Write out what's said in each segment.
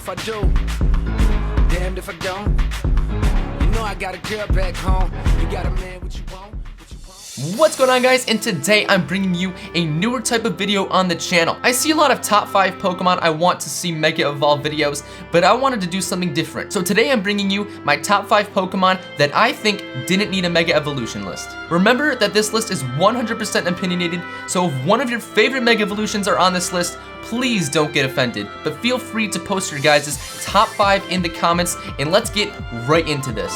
if I do, damned if I don't. You know I got a girl back home. You got a man, what you want? What's going on, guys? And today I'm bringing you a newer type of video on the channel. I see a lot of top 5 Pokemon I want to see Mega Evolve videos, but I wanted to do something different. So today I'm bringing you my top 5 Pokemon that I think didn't need a Mega Evolution list. Remember that this list is 100% opinionated, so if one of your favorite Mega Evolutions are on this list, please don't get offended, but feel free to post your guys' top 5 in the comments, and let's get right into this.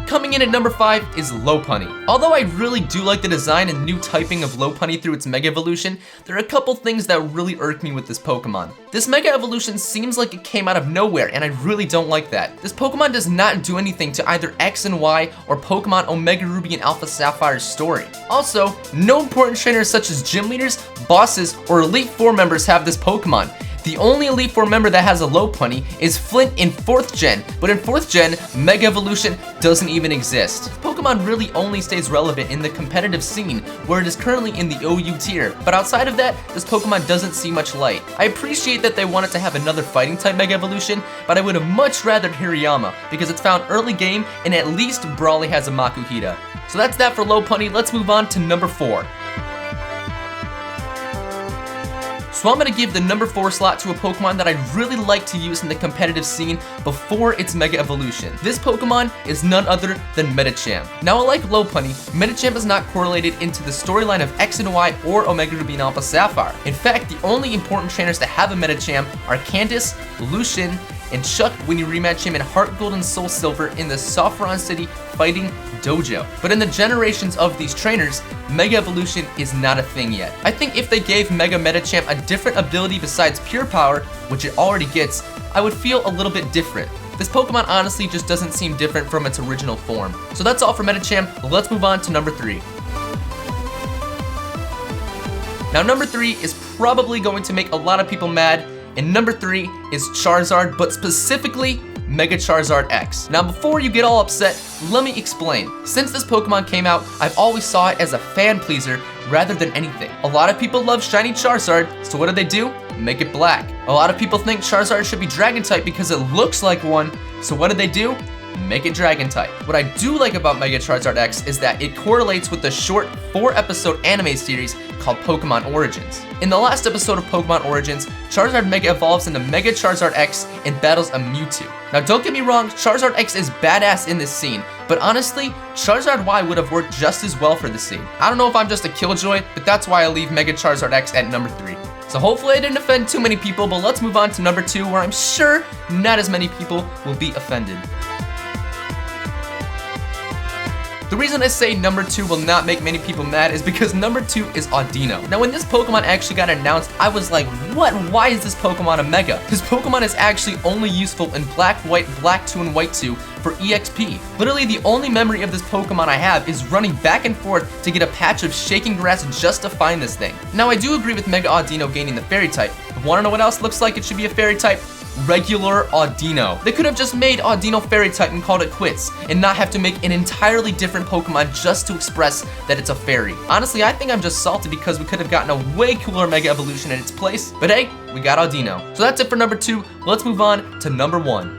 Coming in at number 5 is Lopunny. Although I really do like the design and new typing of Lopunny through its Mega Evolution, there are a couple things that really irk me with this Pokemon. This Mega Evolution seems like it came out of nowhere, and I really don't like that. This Pokemon does not do anything to either X and Y or Pokemon Omega Ruby and Alpha Sapphire's story. Also, no important trainers such as gym leaders, bosses, or Elite Four members have this Pokemon. The only Elite Four member that has a Lopunny is Flint in 4th gen, but in 4th gen, Mega Evolution doesn't even exist. Pokemon really only stays relevant in the competitive scene, where it is currently in the OU tier, but outside of that, this Pokemon doesn't see much light. I appreciate that they wanted to have another fighting type Mega Evolution, but I would have much rather Hirayama, because it's found early game, and at least Brawley has a Makuhita. So that's that for Lopunny. Let's move on to number 4. So I'm going to give the number 4 slot to a Pokemon that I really like to use in the competitive scene before its Mega Evolution. This Pokemon is none other than Medicham. Now, like Lopunny, Medicham is not correlated into the storyline of X and Y or Omega Ruby and Alpha Sapphire. In fact, the only important trainers that have a Medicham are Candace, Lucian, and Chuck when you rematch him in Heart Gold and Soul Silver in the Saffron City Fighting Dojo. But in the generations of these trainers, Mega Evolution is not a thing yet. I think if they gave Mega Medicham a different ability besides Pure Power, which it already gets, I would feel a little bit different. This Pokemon honestly just doesn't seem different from its original form. So that's all for Medicham. Let's move on to number 3. Now, number 3 is probably going to make a lot of people mad, and number 3 is Charizard, but specifically Mega Charizard X. Now, before you get all upset, let me explain. Since this Pokemon came out, I've always saw it as a fan pleaser rather than anything. A lot of people love shiny Charizard, so what do? Make it black. A lot of people think Charizard should be Dragon type because it looks like one, so what do? Make it Dragon type. What I do like about Mega Charizard X is that it correlates with the short 4-episode anime series called Pokemon Origins. In the last episode of Pokemon Origins, Charizard Mega evolves into Mega Charizard X and battles a Mewtwo. Now, don't get me wrong, Charizard X is badass in this scene, but honestly, Charizard Y would have worked just as well for the scene. I don't know if I'm just a killjoy, but that's why I leave Mega Charizard X at number 3. So hopefully I didn't offend too many people, but let's move on to number 2, where I'm sure not as many people will be offended. The reason I say number 2 will not make many people mad is because number 2 is Audino. Now, when this Pokemon actually got announced, I was like, what? Why is this Pokemon a Mega? This Pokemon is actually only useful in Black, White, Black 2, and White 2 for EXP. Literally, the only memory of this Pokemon I have is running back and forth to get a patch of shaking grass just to find this thing. Now, I do agree with Mega Audino gaining the Fairy type. But wanna know what else looks like it should be a Fairy type? Regular Audino. They could have just made Audino Fairy type and called it quits, and not have to make an entirely different Pokemon just to express that it's a fairy. Honestly, I think I'm just salty because we could have gotten a way cooler Mega Evolution in its place, but hey, we got Audino. So that's it for number 2. Let's move on to number 1.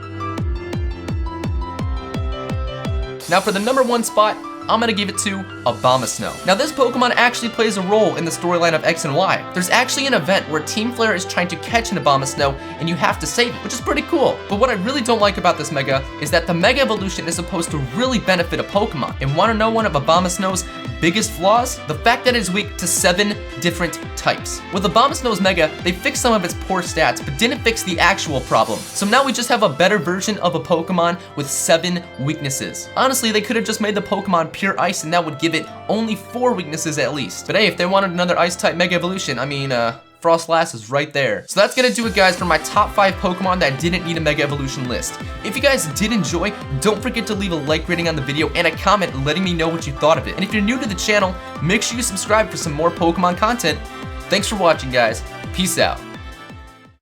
Now, for the number 1 spot, I'm gonna give it to Abomasnow. Now, this Pokemon actually plays a role in the storyline of X and Y. There's actually an event where Team Flare is trying to catch an Abomasnow and you have to save it, which is pretty cool. But what I really don't like about this Mega is that the Mega Evolution is supposed to really benefit a Pokemon. And wanna know one of Abomasnow's biggest flaws? The fact that it is weak to 7 different types. With Abomasnow's Mega, they fixed some of its poor stats, but didn't fix the actual problem. So now we just have a better version of a Pokemon with 7 weaknesses. Honestly, they could have just made the Pokemon pure ice and that would give it only 4 weaknesses at least. But hey, if they wanted another ice type Mega Evolution, I mean, Frostlass is right there. So that's gonna do it, guys, for my top 5 Pokemon that didn't need a Mega Evolution list. If you guys did enjoy, don't forget to leave a like rating on the video and a comment letting me know what you thought of it. And if you're new to the channel, make sure you subscribe for some more Pokemon content. Thanks for watching, guys. Peace out.